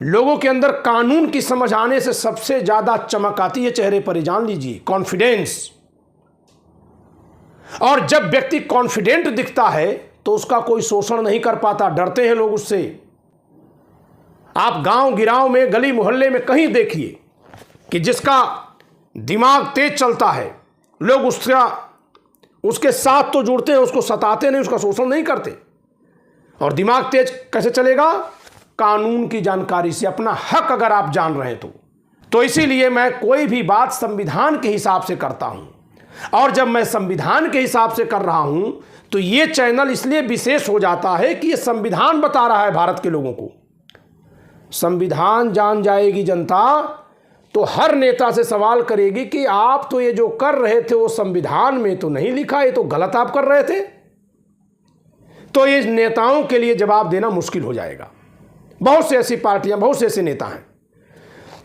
लोगों के अंदर कानून की समझ आने से सबसे ज्यादा चमक आती है चेहरे पर, जान लीजिए, कॉन्फिडेंस। और जब व्यक्ति कॉन्फिडेंट दिखता है तो उसका कोई शोषण नहीं कर पाता, डरते हैं लोग उससे। आप गांव गिराव में, गली मोहल्ले में कहीं देखिए कि जिसका दिमाग तेज चलता है, लोग उसके साथ तो जुड़ते हैं, उसको सताते नहीं, उसका शोषण नहीं करते। और दिमाग तेज कैसे चलेगा? कानून की जानकारी से, अपना हक अगर आप जान रहे हैं तो इसीलिए मैं कोई भी बात संविधान के हिसाब से करता हूं। और जब मैं संविधान के हिसाब से कर रहा हूं तो ये चैनल इसलिए विशेष हो जाता है कि ये संविधान बता रहा है भारत के लोगों को। संविधान जान जाएगी जनता तो हर नेता से सवाल करेगी कि आप तो ये जो कर रहे थे वो संविधान में तो नहीं लिखा, ये तो गलत आप कर रहे थे। तो ये नेताओं के लिए जवाब देना मुश्किल हो जाएगा। बहुत से ऐसी पार्टियां, बहुत से ऐसे नेता हैं।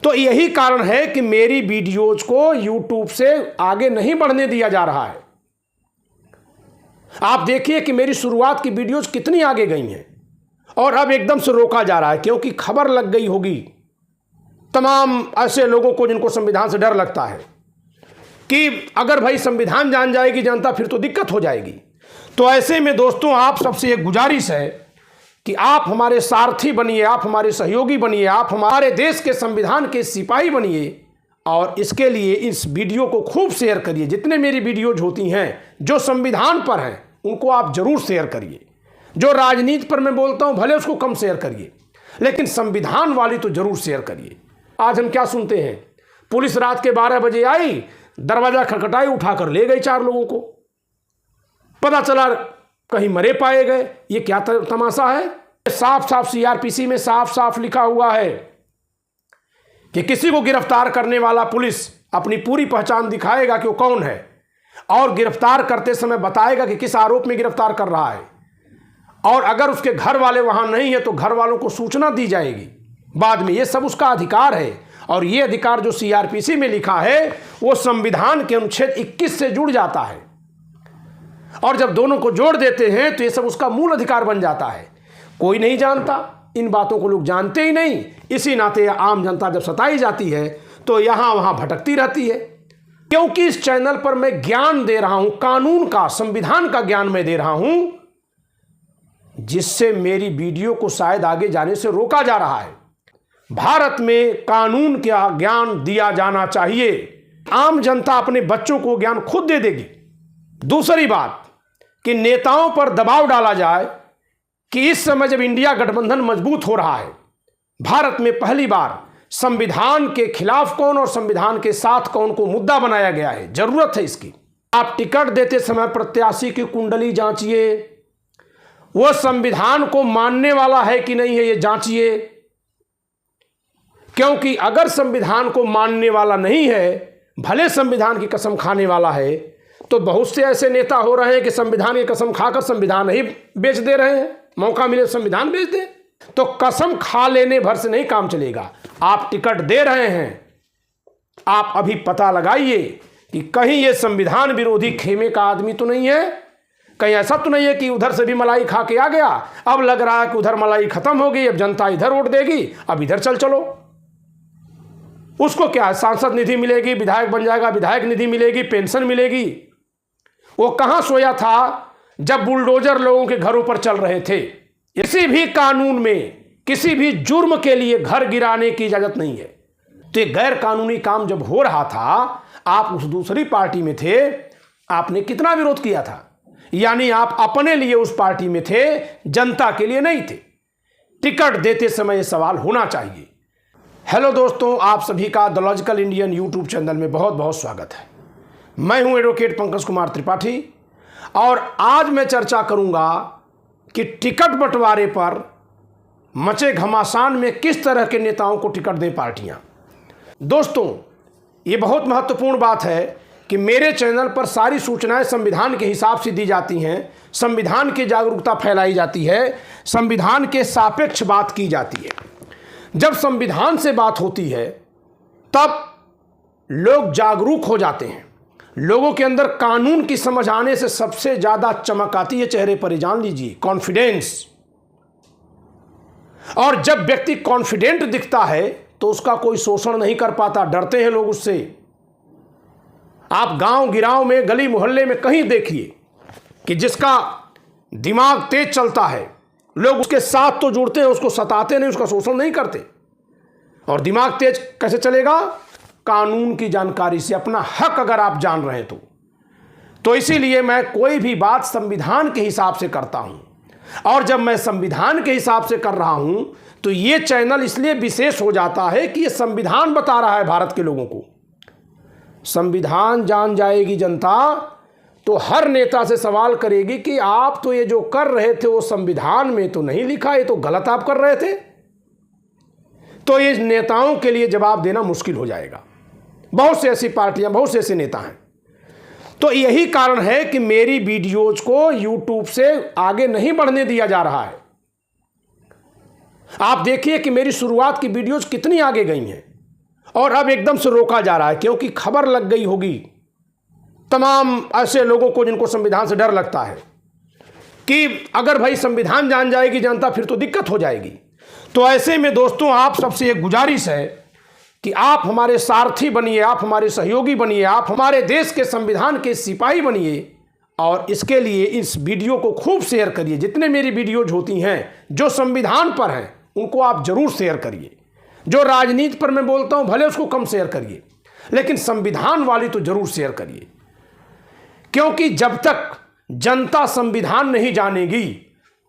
तो यही कारण है कि मेरी वीडियोज को यूट्यूब से आगे नहीं बढ़ने दिया जा रहा है। आप देखिए कि मेरी शुरुआत की वीडियोज कितनी आगे गई हैं और अब एकदम से रोका जा रहा है, क्योंकि खबर लग गई होगी तमाम ऐसे लोगों को जिनको संविधान से डर लगता है कि अगर भाई संविधान जान जाएगी जनता फिर तो दिक्कत हो जाएगी। तो ऐसे में दोस्तों, आप सबसे एक गुजारिश है कि आप हमारे सारथी बनिए, आप हमारे सहयोगी बनिए, आप हमारे देश के संविधान के सिपाही बनिए। और इसके लिए इस वीडियो को खूब शेयर करिए। जितने मेरी वीडियोज होती हैं जो संविधान पर हैं उनको आप जरूर शेयर करिए। जो राजनीति पर मैं बोलता हूं भले उसको कम शेयर करिए, लेकिन संविधान वाली तो जरूर शेयर करिए। आज हम क्या सुनते हैं? पुलिस रात के 12 बजे आई, दरवाजा खटखटाई, उठाकर ले गई 4 लोगों को। पता चला कहीं मरे पाए गए। ये क्या तमाशा है? साफ साफ सीआरपीसी में साफ साफ लिखा हुआ है कि किसी को गिरफ्तार करने वाला पुलिस अपनी पूरी पहचान दिखाएगा कि वो कौन है, और गिरफ्तार करते समय बताएगा कि किस आरोप में गिरफ्तार कर रहा है। और अगर उसके घर वाले वहां नहीं है तो घर वालों को सूचना दी जाएगी बाद में। ये सब उसका अधिकार है। और ये अधिकार जो सीआरपीसी में लिखा है वो संविधान के अनुच्छेद 21 से जुड़ जाता है। और जब दोनों को जोड़ देते हैं तो ये सब उसका मूल अधिकार बन जाता है। कोई नहीं जानता, इन बातों को लोग जानते ही नहीं। इसी नाते आम जनता जब सताई जाती है तो यहां वहां भटकती रहती है। क्योंकि इस चैनल पर मैं ज्ञान दे रहा हूं, कानून का, संविधान का ज्ञान मैं दे रहा हूं, जिससे मेरी वीडियो को शायद आगे जाने से रोका जा रहा है। भारत में कानून का ज्ञान दिया जाना चाहिए। आम जनता अपने बच्चों को ज्ञान खुद दे देगी। दूसरी बात कि नेताओं पर दबाव डाला जाए कि इस समय जब इंडिया गठबंधन मजबूत हो रहा है, भारत में पहली बार संविधान के खिलाफ कौन और संविधान के साथ कौन को मुद्दा बनाया गया है। जरूरत है इसकी। आप टिकट देते समय प्रत्याशी की कुंडली जांचिए, वो संविधान को मानने वाला है कि नहीं है ये जांचिए। क्योंकि अगर संविधान को मानने वाला नहीं है, भले संविधान की कसम खाने वाला है, तो बहुत से ऐसे नेता हो रहे हैं कि संविधान की कसम खाकर संविधान ही बेच दे रहे हैं। मौका मिले संविधान बेच दें। तो कसम खा लेने भर से नहीं काम चलेगा। आप टिकट दे रहे हैं, आप अभी पता लगाइए कि कहीं ये संविधान विरोधी खेमे का आदमी तो नहीं है। कहीं ऐसा तो नहीं है कि उधर से भी मलाई खा के आ गया, अब लग रहा है कि उधर मलाई खत्म हो गई, अब जनता इधर वोट देगी, अब इधर चलो। उसको क्या है, सांसद निधि मिलेगी, विधायक बन जाएगा, विधायक निधि मिलेगी, पेंशन मिलेगी। वो कहां सोया था जब बुलडोजर लोगों के घरों पर चल रहे थे। किसी भी कानून में किसी भी जुर्म के लिए घर गिराने की इजाजत नहीं है। तो ये गैर कानूनी काम जब हो रहा था, आप उस दूसरी पार्टी में थे, आपने कितना विरोध किया था। यानी आप अपने लिए उस पार्टी में थे, जनता के लिए नहीं थे। टिकट देते समय यह सवाल होना चाहिए। हेलो दोस्तों, आप सभी का the logical Indian YouTube channel में बहुत बहुत स्वागत है। मैं हूं एडवोकेट पंकज कुमार त्रिपाठी और आज मैं चर्चा करूंगा कि टिकट बंटवारे पर मचे घमासान में किस तरह के नेताओं को टिकट दें पार्टियां। दोस्तों, ये बहुत महत्वपूर्ण बात है कि मेरे चैनल पर सारी सूचनाएं संविधान के हिसाब से दी जाती हैं, संविधान की जागरूकता फैलाई जाती है, संविधान के सापेक्ष बात की जाती है। जब संविधान से बात होती है तब लोग जागरूक हो जाते हैं। लोगों के अंदर कानून की समझ आने से सबसे ज्यादा चमक आती है चेहरे पर, जान लीजिए, कॉन्फिडेंस। और जब व्यक्ति कॉन्फिडेंट दिखता है तो उसका कोई शोषण नहीं कर पाता, डरते हैं लोग उससे। आप गांव गिराव में, गली मोहल्ले में कहीं देखिए कि जिसका दिमाग तेज चलता है, लोग उसके साथ तो जुड़ते हैं, उसको सताते नहीं, उसका शोषण नहीं करते। और दिमाग तेज कैसे चलेगा? कानून की जानकारी से, अपना हक अगर आप जान रहे हैं तो इसीलिए मैं कोई भी बात संविधान के हिसाब से करता हूं। और जब मैं संविधान के हिसाब से कर रहा हूं तो ये चैनल इसलिए विशेष हो जाता है कि ये संविधान बता रहा है भारत के लोगों को। संविधान जान जाएगी जनता तो हर नेता से सवाल करेगी कि आप तो ये जो कर रहे थे वो संविधान में तो नहीं लिखा, ये तो गलत आप कर रहे थे। तो ये नेताओं के लिए जवाब देना मुश्किल हो जाएगा। बहुत से ऐसी पार्टियां, बहुत से ऐसे नेता हैं। तो यही कारण है कि मेरी वीडियोज को यूट्यूब से आगे नहीं बढ़ने दिया जा रहा है। आप देखिए कि मेरी शुरुआत की वीडियोज कितनी आगे गई हैं और अब एकदम से रोका जा रहा है, क्योंकि खबर लग गई होगी तमाम ऐसे लोगों को जिनको संविधान से डर लगता है कि अगर भाई संविधान जान जाएगी जनता फिर तो दिक्कत हो जाएगी। तो ऐसे में दोस्तों आप सबसे एक गुजारिश है कि आप हमारे सारथी बनिए, आप हमारे सहयोगी बनिए, आप हमारे देश के संविधान के सिपाही बनिए। और इसके लिए इस वीडियो को खूब शेयर करिए। जितने मेरी वीडियोज होती हैं जो संविधान पर हैं उनको आप जरूर शेयर करिए। जो राजनीति पर मैं बोलता हूं भले उसको कम शेयर करिए, लेकिन संविधान वाली तो जरूर शेयर करिए। क्योंकि जब तक जनता संविधान नहीं जानेगी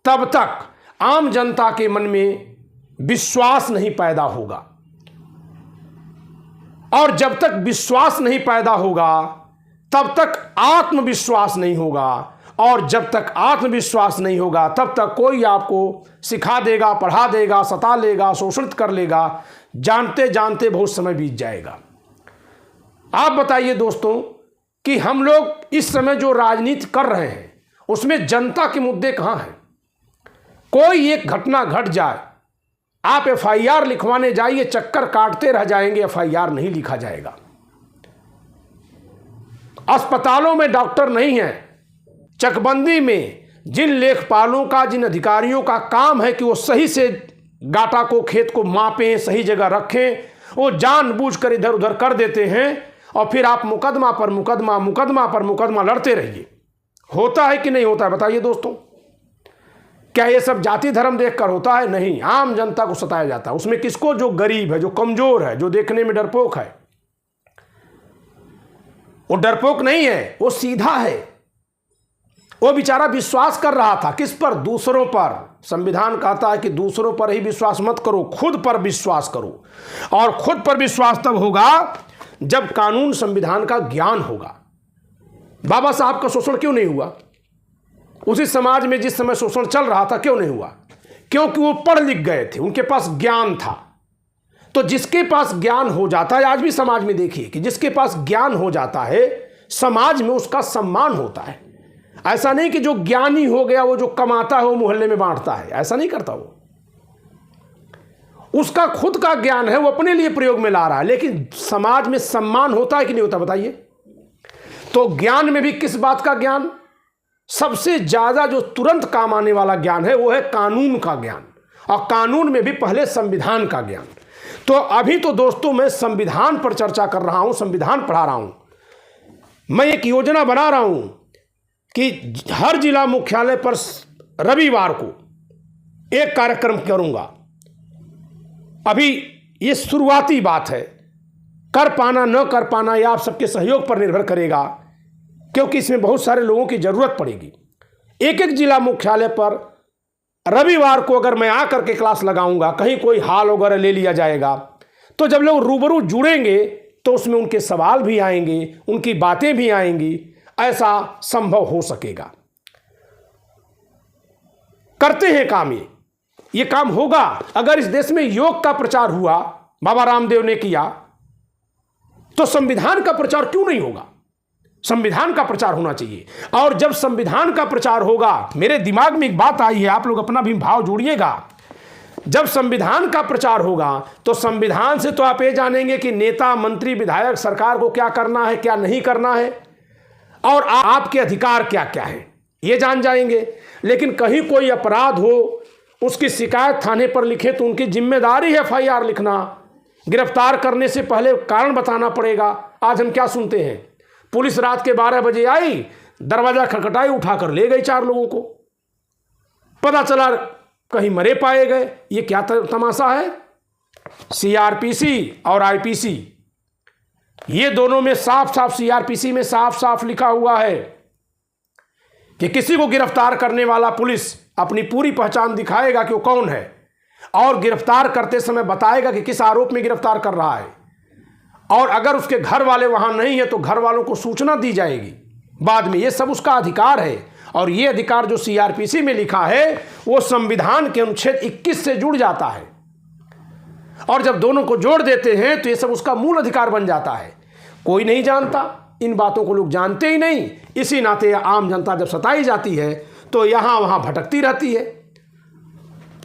तब तक आम जनता के मन में विश्वास नहीं पैदा होगा। और जब तक विश्वास नहीं पैदा होगा तब तक आत्मविश्वास नहीं होगा। और जब तक आत्मविश्वास नहीं होगा तब तक कोई आपको सिखा देगा, पढ़ा देगा, सता लेगा, शोषित कर लेगा, जानते जानते बहुत समय बीत जाएगा। आप बताइए दोस्तों कि हम लोग इस समय जो राजनीति कर रहे हैं उसमें जनता के मुद्दे कहां हैं? कोई एक घटना घट जाए, आप एफआईआर लिखवाने जाइए, चक्कर काटते रह जाएंगे, एफआईआर नहीं लिखा जाएगा। अस्पतालों में डॉक्टर नहीं है। चकबंदी में जिन लेखपालों का, जिन अधिकारियों का काम है कि वो सही से डाटा को, खेत को मापें, सही जगह रखें, वो जानबूझकर इधर उधर कर देते हैं। और फिर आप मुकदमा पर मुकदमा, मुकदमा पर मुकदमा लड़ते रहिए। होता है कि नहीं होता है बताइए दोस्तों? क्या ये सब जाति धर्म देखकर होता है? नहीं, आम जनता को सताया जाता है। उसमें किसको? जो गरीब है, जो कमजोर है, जो देखने में डरपोक है। वो डरपोक नहीं है, वो सीधा है। वो बेचारा विश्वास कर रहा था किस पर? दूसरों पर। संविधान कहता है कि दूसरों पर ही विश्वास मत करो, खुद पर विश्वास करो। और खुद पर विश्वास तब होगा जब कानून संविधान का ज्ञान होगा। बाबा साहब का शोषण क्यों नहीं हुआ? उसी समाज में जिस समय शोषण चल रहा था क्यों नहीं हुआ? क्योंकि वो पढ़ लिख गए थे, उनके पास ज्ञान था। तो जिसके पास ज्ञान हो जाता है, आज भी समाज में देखिए कि जिसके पास ज्ञान हो जाता है समाज में उसका सम्मान होता है। ऐसा नहीं कि जो ज्ञानी हो गया वो जो कमाता है वो मोहल्ले में बांटता है, ऐसा नहीं करता। वो उसका खुद का ज्ञान है, वो अपने लिए प्रयोग में ला रहा है, लेकिन समाज में सम्मान होता है कि नहीं होता बताइए? तो ज्ञान में भी किस बात का ज्ञान? सबसे ज्यादा जो तुरंत काम आने वाला ज्ञान है वो है कानून का ज्ञान। और कानून में भी पहले संविधान का ज्ञान। तो अभी तो दोस्तों मैं संविधान पर चर्चा कर रहा हूं, संविधान पढ़ा रहा हूं। मैं एक योजना बना रहा हूं कि हर जिला मुख्यालय पर रविवार को एक कार्यक्रम करूंगा। अभी ये शुरुआती बात है, कर पाना न कर पाना यह आप सबके सहयोग पर निर्भर करेगा, क्योंकि इसमें बहुत सारे लोगों की जरूरत पड़ेगी। एक एक जिला मुख्यालय पर रविवार को अगर मैं आकर के क्लास लगाऊंगा, कहीं कोई हाल वगैरह ले लिया जाएगा, तो जब लोग रूबरू जुड़ेंगे तो उसमें उनके सवाल भी आएंगे, उनकी बातें भी आएंगी। ऐसा संभव हो सकेगा। करते हैं काम, ये काम होगा। अगर इस देश में योग का प्रचार हुआ, बाबा रामदेव ने किया, तो संविधान का प्रचार क्यों नहीं होगा? संविधान का प्रचार होना चाहिए। और जब संविधान का प्रचार होगा, मेरे दिमाग में एक बात आई है, आप लोग अपना भी भाव जोड़िएगा। जब संविधान का प्रचार होगा तो संविधान से तो आप ये जानेंगे कि नेता, मंत्री, विधायक, सरकार को क्या करना है, क्या नहीं करना है, और आपके अधिकार क्या क्या है, ये जान जाएंगे। लेकिन कहीं कोई अपराध हो उसकी शिकायत थाने पर लिखे तो उनकी जिम्मेदारी है एफआईआर लिखना। गिरफ्तार करने से पहले कारण बताना पड़ेगा। आज हम क्या सुनते हैं, पुलिस रात के 12 बजे आई, दरवाजा खटखटाई, उठाकर ले गई 4 लोगों को, पता चला कहीं मरे पाए गए। ये क्या तमाशा है। सीआरपीसी और आईपीसी, ये दोनों में साफ साफ, सीआरपीसी में साफ साफ लिखा हुआ है कि किसी को गिरफ्तार करने वाला पुलिस अपनी पूरी पहचान दिखाएगा कि वो कौन है, और गिरफ्तार करते समय बताएगा कि किस आरोप में गिरफ्तार कर रहा है, और अगर उसके घर वाले वहां नहीं है तो घर वालों को सूचना दी जाएगी बाद में। ये सब उसका अधिकार है, और ये अधिकार जो सीआरपीसी में लिखा है वो संविधान के अनुच्छेद 21 से जुड़ जाता है, और जब दोनों को जोड़ देते हैं तो ये सब उसका मूल अधिकार बन जाता है। कोई नहीं जानता, इन बातों को लोग जानते ही नहीं। इसी नाते आम जनता जब सताई जाती है तो यहां वहां भटकती रहती है।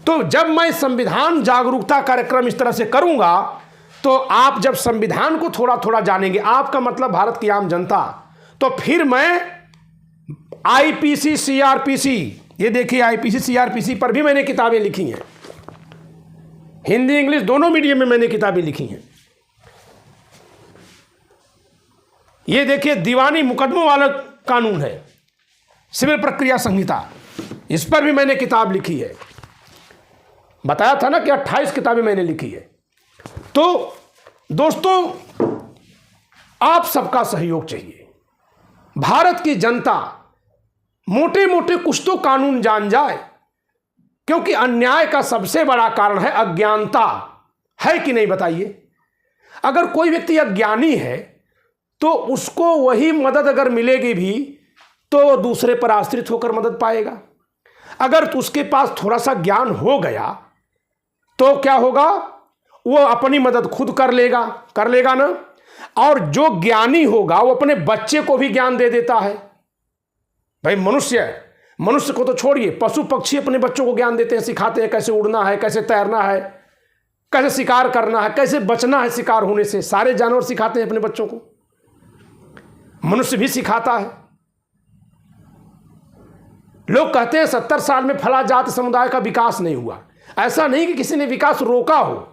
तो जब मैं संविधान जागरूकता कार्यक्रम इस तरह से करूंगा तो आप जब संविधान को थोड़ा थोड़ा जानेंगे, आपका मतलब भारत की आम जनता, तो फिर मैं आईपीसी सीआरपीसी, ये देखिए आईपीसी सीआरपीसी पर भी मैंने किताबें लिखी हैं, हिंदी इंग्लिश दोनों मीडियम में मैंने किताबें लिखी हैं। ये देखिए दीवानी मुकदमों वाला कानून है, सिविल प्रक्रिया संहिता, इस पर भी मैंने किताब लिखी है। बताया था ना कि 28 किताबें मैंने लिखी है। तो दोस्तों, आप सबका सहयोग चाहिए। भारत की जनता मोटे मोटे कुछ तो कानून जान जाए, क्योंकि अन्याय का सबसे बड़ा कारण है अज्ञानता, है कि नहीं बताइए। अगर कोई व्यक्ति अज्ञानी है तो उसको वही मदद अगर मिलेगी भी तो दूसरे पर आश्रित होकर मदद पाएगा। अगर उसके पास थोड़ा सा ज्ञान हो गया तो क्या होगा, वो अपनी मदद खुद कर लेगा ना। और जो ज्ञानी होगा वो अपने बच्चे को भी ज्ञान दे देता है। भाई मनुष्य को तो छोड़िए, पशु पक्षी अपने बच्चों को ज्ञान देते हैं, सिखाते हैं कैसे उड़ना है, कैसे तैरना है, कैसे शिकार करना है, कैसे बचना है शिकार होने से। सारे जानवर सिखाते हैं अपने बच्चों को, मनुष्य भी सिखाता है। लोग कहते हैं 70 साल में फला जाति समुदाय का विकास नहीं हुआ। ऐसा नहीं कि किसी ने विकास रोका हो।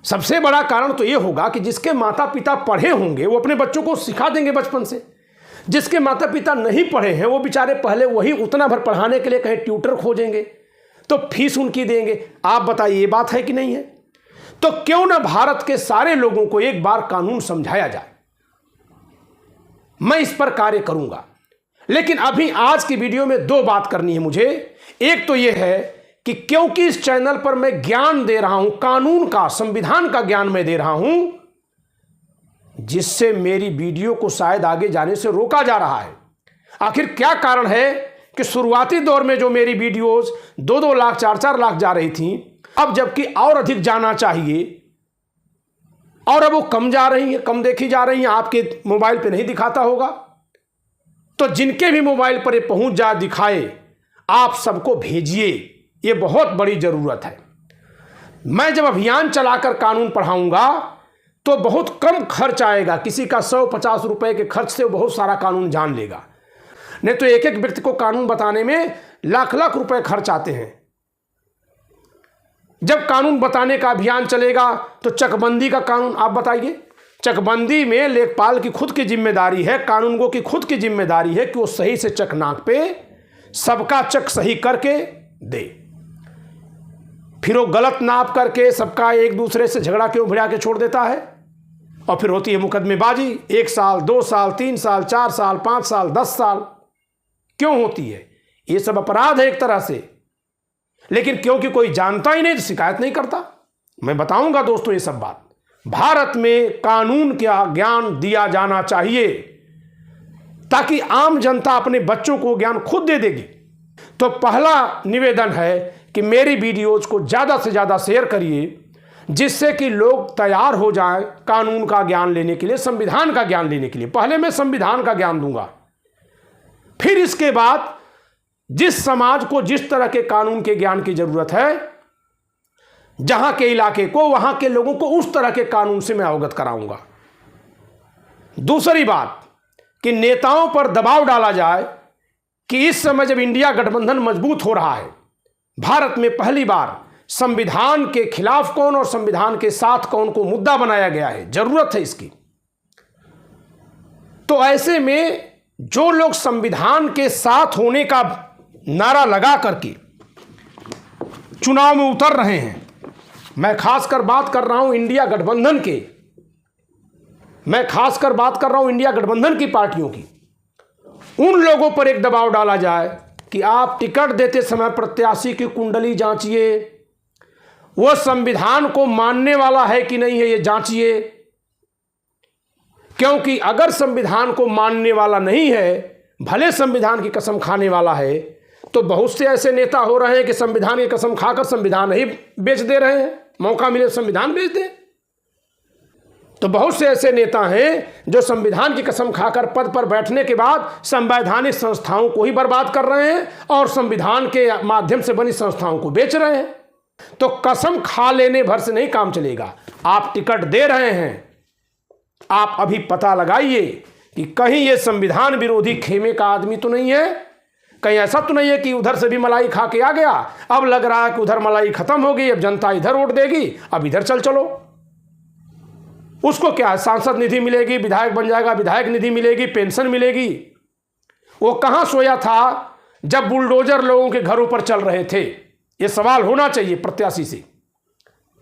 सबसे बड़ा कारण तो यह होगा कि जिसके माता पिता पढ़े होंगे वो अपने बच्चों को सिखा देंगे बचपन से। जिसके माता पिता नहीं पढ़े हैं वो बेचारे पहले वही उतना भर पढ़ाने के लिए कहीं ट्यूटर खोजेंगे तो फीस उनकी देंगे। आप बताइए, ये बात है कि नहीं है। तो क्यों ना भारत के सारे लोगों को एक बार कानून समझाया जाए। मैं इस पर कार्य करूंगा, लेकिन अभी आज की वीडियो में 2 बात करनी है मुझे। एक तो यह है कि क्योंकि इस चैनल पर मैं ज्ञान दे रहा हूं, कानून का, संविधान का ज्ञान मैं दे रहा हूं, जिससे मेरी वीडियो को शायद आगे जाने से रोका जा रहा है। आखिर क्या कारण है कि शुरुआती दौर में जो मेरी वीडियोस 2-2 लाख 4-4 लाख जा रही थी, अब जबकि और अधिक जाना चाहिए और अब वो कम जा रही है, कम देखी जा रही हैं। आपके मोबाइल पे नहीं दिखाता होगा, तो जिनके भी मोबाइल पर ये पहुंच जाए, दिखाए, आप सबको भेजिए। ये बहुत बड़ी जरूरत है। मैं जब अभियान चलाकर कानून पढ़ाऊंगा तो बहुत कम खर्च आएगा। किसी का 100-50 रुपए के खर्च से बहुत सारा कानून जान लेगा। नहीं तो एक एक व्यक्ति को कानून बताने में लाख-लाख रुपए खर्च आते हैं। जब कानून बताने का अभियान चलेगा तो चकबंदी का कानून आप बताइए। चकबंदी में लेखपाल की खुद की जिम्मेदारी है, कानूनगो की खुद की जिम्मेदारी है कि वो सही से चक नाक पे सबका चक सही करके दे। फिर वो गलत नाप करके सबका एक दूसरे से झगड़ा क्यों भिड़ा के छोड़ देता है, और फिर होती है मुकदमेबाजी। 1 साल 2 साल 3 साल 4 साल 5 साल 10 साल क्यों होती है? ये सब अपराध है एक तरह से, लेकिन क्योंकि कोई जानता ही नहीं तो शिकायत नहीं करता। मैं बताऊंगा दोस्तों ये सब बात। भारत में कानून का ज्ञान दिया जाना चाहिए ताकि आम जनता अपने बच्चों को ज्ञान खुद दे देगी। तो पहला निवेदन है कि मेरी वीडियोज को ज़्यादा से ज़्यादा शेयर करिए, जिससे कि लोग तैयार हो जाएं कानून का ज्ञान लेने के लिए, संविधान का ज्ञान लेने के लिए। पहले मैं संविधान का ज्ञान दूंगा, फिर इसके बाद जिस समाज को जिस तरह के कानून के ज्ञान की जरूरत है, जहां के इलाके को, वहां के लोगों को उस तरह के कानून से मैं अवगत कराऊंगा। दूसरी बात कि नेताओं पर दबाव डाला जाए कि इस समय जब इंडिया गठबंधन मजबूत हो रहा है, भारत में पहली बार संविधान के खिलाफ कौन और संविधान के साथ कौन को मुद्दा बनाया गया है, जरूरत है इसकी। तो ऐसे में जो लोग संविधान के साथ होने का नारा लगा करके चुनाव में उतर रहे हैं, मैं खासकर बात कर रहा हूं इंडिया गठबंधन के, मैं खासकर बात कर रहा हूं इंडिया गठबंधन की पार्टियों की, उन लोगों पर एक दबाव डाला जाए कि आप टिकट देते समय प्रत्याशी की कुंडली जांचिए, वो संविधान को मानने वाला है कि नहीं है ये जांचिए, क्योंकि अगर संविधान को मानने वाला नहीं है, भले संविधान की कसम खाने वाला है, तो बहुत से ऐसे नेता हो रहे हैं कि संविधान की कसम खाकर संविधान ही बेच दे रहे हैं, मौका मिले संविधान बेच दे। तो बहुत से ऐसे नेता हैं जो संविधान की कसम खाकर पद पर बैठने के बाद संवैधानिक संस्थाओं को ही बर्बाद कर रहे हैं और संविधान के माध्यम से बनी संस्थाओं को बेच रहे हैं। तो कसम खा लेने भर से नहीं काम चलेगा। आप टिकट दे रहे हैं, आप अभी पता लगाइए कि कहीं ये संविधान विरोधी खेमे का आदमी तो नहीं है, कहीं ऐसा तो नहीं है कि उधर से भी मलाई खा के आ गया, अब लग रहा है कि उधर मलाई खत्म हो गई, अब जनता इधर वोट देगी, अब इधर चलो। उसको क्या है, सांसद निधि मिलेगी, विधायक बन जाएगा, विधायक निधि मिलेगी, पेंशन मिलेगी। वो कहां सोया था जब बुलडोजर लोगों के घरों पर चल रहे थे? ये सवाल होना चाहिए प्रत्याशी से,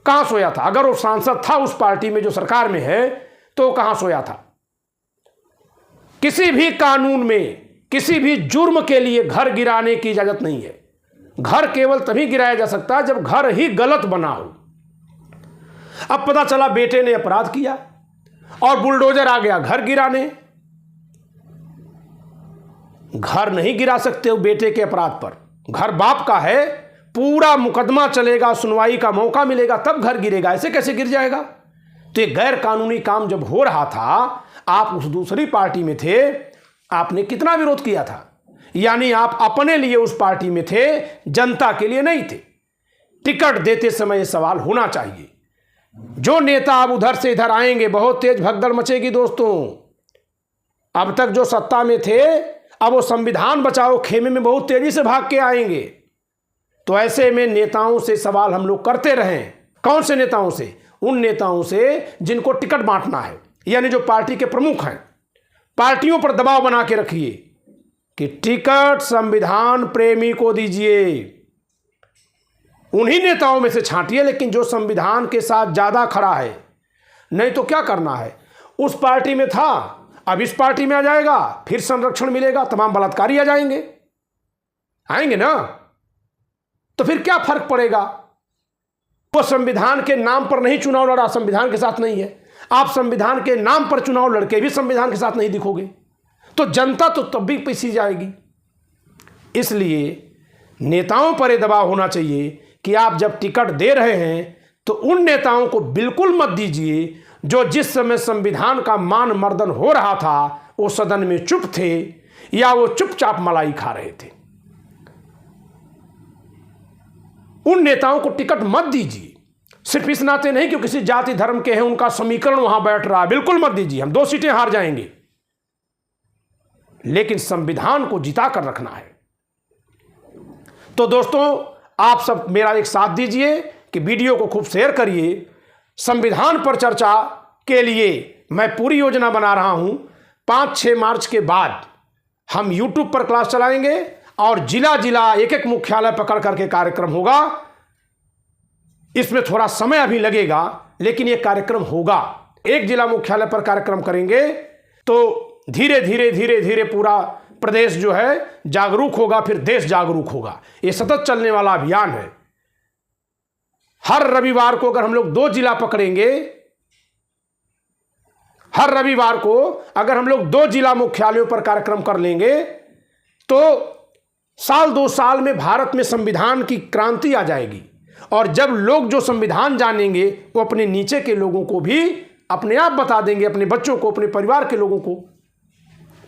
कहां सोया था? अगर वो सांसद था उस पार्टी में जो सरकार में है, तो कहां सोया था? किसी भी कानून में किसी भी जुर्म के लिए घर गिराने की इजाजत नहीं है। घर केवल तभी गिराया जा सकता है जब घर ही गलत बना हो। अब पता चला बेटे ने अपराध किया और बुलडोजर आ गया घर गिराने। घर नहीं गिरा सकते हो बेटे के अपराध पर, घर बाप का है, पूरा मुकदमा चलेगा, सुनवाई का मौका मिलेगा, तब घर गिरेगा। ऐसे कैसे गिर जाएगा? तो ये गैर कानूनी काम जब हो रहा था, आप उस दूसरी पार्टी में थे, आपने कितना विरोध किया था? यानी आप अपने लिए उस पार्टी में थे, जनता के लिए नहीं थे। टिकट देते समय यह सवाल होना चाहिए। जो नेता अब उधर से इधर आएंगे, बहुत तेज भगदड़ मचेगी दोस्तों। अब तक जो सत्ता में थे, अब वो संविधान बचाओ खेमे में बहुत तेजी से भाग के आएंगे। तो ऐसे में नेताओं से सवाल हम लोग करते रहें। कौन से नेताओं से? उन नेताओं से जिनको टिकट बांटना है, यानी जो पार्टी के प्रमुख हैं। पार्टियों पर दबाव बना के रखिए कि टिकट संविधान प्रेमी को दीजिए। उन्हीं नेताओं में से छांटिए, लेकिन जो संविधान के साथ ज्यादा खड़ा है। नहीं तो क्या करना है, उस पार्टी में था, अब इस पार्टी में आ जाएगा, फिर संरक्षण मिलेगा, तमाम बलात्कारी आ जाएंगे, आएंगे ना, तो फिर क्या फर्क पड़ेगा? वो संविधान के नाम पर नहीं चुनाव लड़ा, संविधान के साथ नहीं है। आप संविधान के नाम पर चुनाव लड़के भी संविधान के साथ नहीं दिखोगे, तो जनता तो तब भी पीसी जाएगी। इसलिए नेताओं पर यह दबाव होना चाहिए कि आप जब टिकट दे रहे हैं तो उन नेताओं को बिल्कुल मत दीजिए जो जिस समय संविधान का मान मर्दन हो रहा था वो सदन में चुप थे या वो चुपचाप मलाई खा रहे थे। उन नेताओं को टिकट मत दीजिए। सिर्फ इस नाते नहीं कि किसी जाति धर्म के हैं, उनका समीकरण वहां बैठ रहा है, बिल्कुल मत दीजिए। हम 2 सीटें हार जाएंगे, लेकिन संविधान को जिता कर रखना है। तो दोस्तों, आप सब मेरा एक साथ दीजिए कि वीडियो को खूब शेयर करिए। संविधान पर चर्चा के लिए मैं पूरी योजना बना रहा हूं। 5-6 मार्च के बाद हम YouTube पर क्लास चलाएंगे और जिला जिला एक मुख्यालय पकड़ करके कार्यक्रम होगा। इसमें थोड़ा समय अभी लगेगा, लेकिन यह कार्यक्रम होगा। एक जिला मुख्यालय पर कार्यक्रम करेंगे तो धीरे धीरे धीरे धीरे पूरा प्रदेश जो है जागरूक होगा, फिर देश जागरूक होगा। यह सतत चलने वाला अभियान है। हर रविवार को अगर हम लोग 2 जिला पकड़ेंगे, हर रविवार को अगर हम लोग 2 जिला मुख्यालयों पर कार्यक्रम कर लेंगे तो साल 2 साल में भारत में संविधान की क्रांति आ जाएगी। और जब लोग जो संविधान जानेंगे वो अपने नीचे के लोगों को भी अपने आप बता देंगे, अपने बच्चों को, अपने परिवार के लोगों को,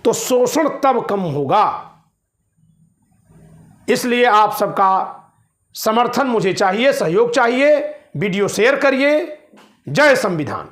तो शोषण तब कम होगा। इसलिए आप सबका समर्थन मुझे चाहिए, सहयोग चाहिए। वीडियो शेयर करिए। जय संविधान।